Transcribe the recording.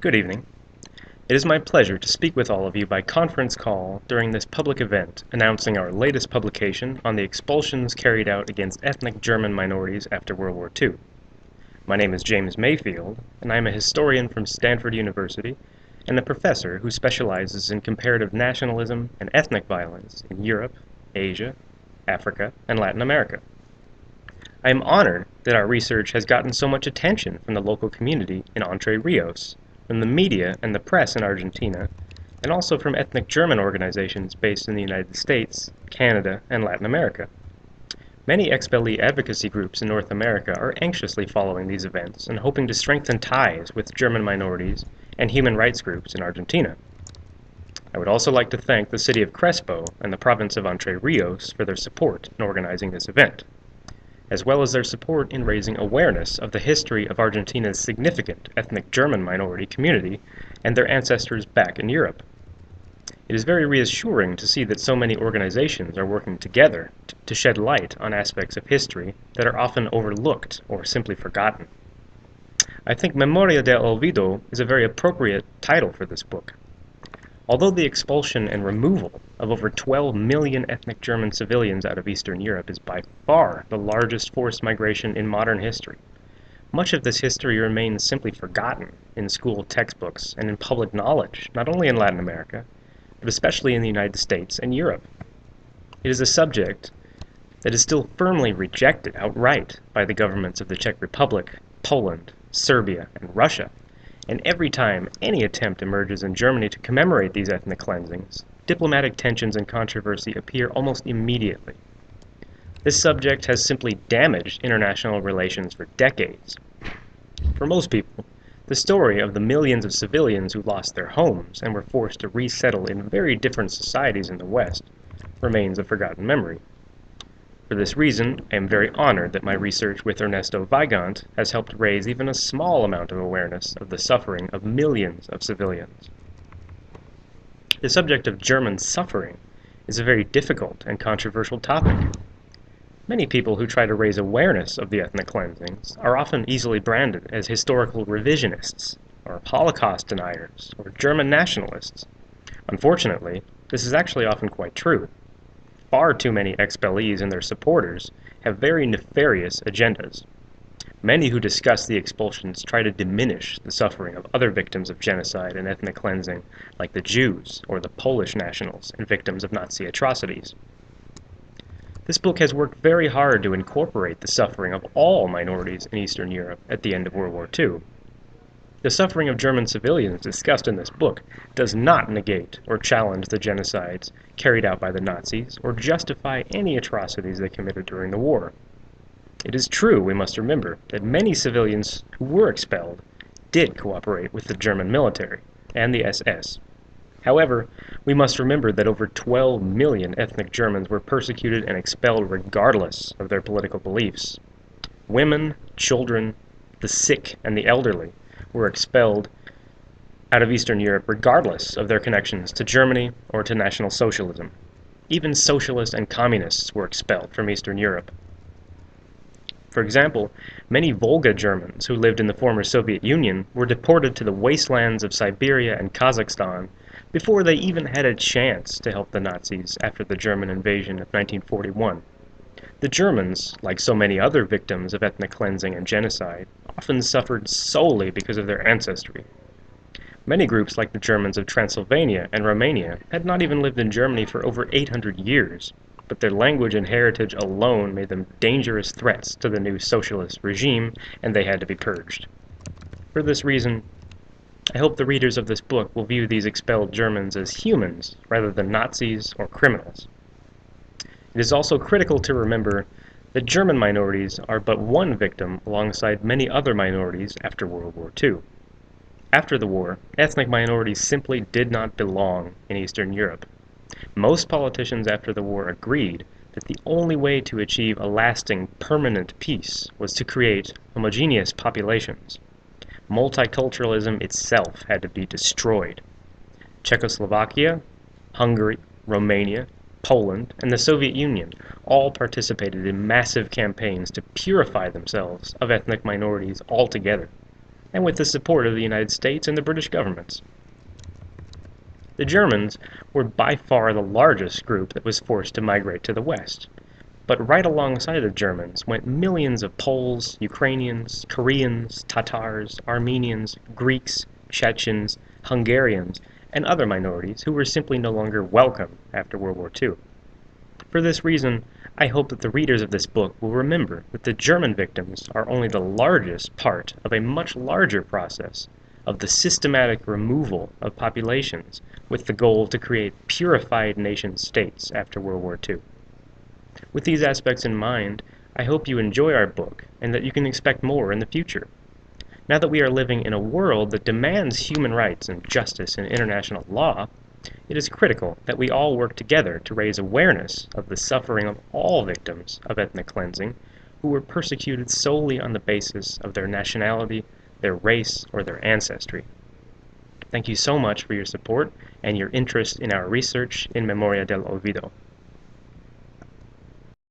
Good evening. It is my pleasure to speak with all of you by conference call during this public event announcing our latest publication on the expulsions carried out against ethnic German minorities after World War II. My name is James Mayfield, and I am a historian from Stanford University and a professor who specializes in comparative nationalism and ethnic violence in Europe, Asia, Africa, and Latin America. I am honored that our research has gotten so much attention from the local community in Entre Rios, from the media and the press in Argentina, and also from ethnic German organizations based in the United States, Canada, and Latin America. Many expellee advocacy groups in North America are anxiously following these events and hoping to strengthen ties with German minorities and human rights groups in Argentina. I would also like to thank the city of Crespo and the province of Entre Rios for their support in organizing this event, as well as their support in raising awareness of the history of Argentina's significant ethnic German minority community and their ancestors back in Europe. It is very reassuring to see that so many organizations are working together to shed light on aspects of history that are often overlooked or simply forgotten. I think Memoria del Olvido is a very appropriate title for this book. Although the expulsion and removal of over 12 million ethnic German civilians out of Eastern Europe is by far the largest forced migration in modern history, much of this history remains simply forgotten in school textbooks and in public knowledge, not only in Latin America, but especially in the United States and Europe. It is a subject that is still firmly rejected outright by the governments of the Czech Republic, Poland, Serbia, and Russia. And every time any attempt emerges in Germany to commemorate these ethnic cleansings, diplomatic tensions and controversy appear almost immediately. This subject has simply damaged international relations for decades. For most people, the story of the millions of civilians who lost their homes and were forced to resettle in very different societies in the West remains a forgotten memory. For this reason, I am very honored that my research with Ernesto Weigandt has helped raise even a small amount of awareness of the suffering of millions of civilians. The subject of German suffering is a very difficult and controversial topic. Many people who try to raise awareness of the ethnic cleansings are often easily branded as historical revisionists, or Holocaust deniers, or German nationalists. Unfortunately, this is actually often quite true. Far too many expellees and their supporters have very nefarious agendas. Many who discuss the expulsions try to diminish the suffering of other victims of genocide and ethnic cleansing, like the Jews or the Polish nationals and victims of Nazi atrocities. This book has worked very hard to incorporate the suffering of all minorities in Eastern Europe at the end of World War II. The suffering of German civilians discussed in this book does not negate or challenge the genocides carried out by the Nazis or justify any atrocities they committed during the war. It is true, we must remember, that many civilians who were expelled did cooperate with the German military and the SS. However, we must remember that over 12 million ethnic Germans were persecuted and expelled regardless of their political beliefs. Women, children, the sick, and the elderly were expelled out of Eastern Europe regardless of their connections to Germany or to National Socialism. Even socialists and communists were expelled from Eastern Europe. For example, many Volga Germans who lived in the former Soviet Union were deported to the wastelands of Siberia and Kazakhstan before they even had a chance to help the Nazis after the German invasion of 1941. The Germans, like so many other victims of ethnic cleansing and genocide, often suffered solely because of their ancestry. Many groups like the Germans of Transylvania and Romania had not even lived in Germany for over 800 years, but their language and heritage alone made them dangerous threats to the new socialist regime, and they had to be purged. For this reason, I hope the readers of this book will view these expelled Germans as humans rather than Nazis or criminals. It is also critical to remember that German minorities are but one victim alongside many other minorities after World War II. After the war, ethnic minorities simply did not belong in Eastern Europe. Most politicians after the war agreed that the only way to achieve a lasting, permanent peace was to create homogeneous populations. Multiculturalism itself had to be destroyed. Czechoslovakia, Hungary, Romania, Poland, and the Soviet Union all participated in massive campaigns to purify themselves of ethnic minorities altogether. and with the support of the United States and the British governments. The Germans were by far the largest group that was forced to migrate to the West. But right alongside the Germans went millions of Poles, Ukrainians, Koreans, Tatars, Armenians, Greeks, Chechens, Hungarians, and other minorities who were simply no longer welcome after World War II. For this reason, I hope that the readers of this book will remember that the German victims are only the largest part of a much larger process of the systematic removal of populations with the goal to create purified nation-states after World War II. With these aspects in mind, I hope you enjoy our book and that you can expect more in the future. Now that we are living in a world that demands human rights and justice in international law, it is critical that we all work together to raise awareness of the suffering of all victims of ethnic cleansing who were persecuted solely on the basis of their nationality, their race, or their ancestry. Thank you so much for your support and your interest in our research in Memoria del Olvido.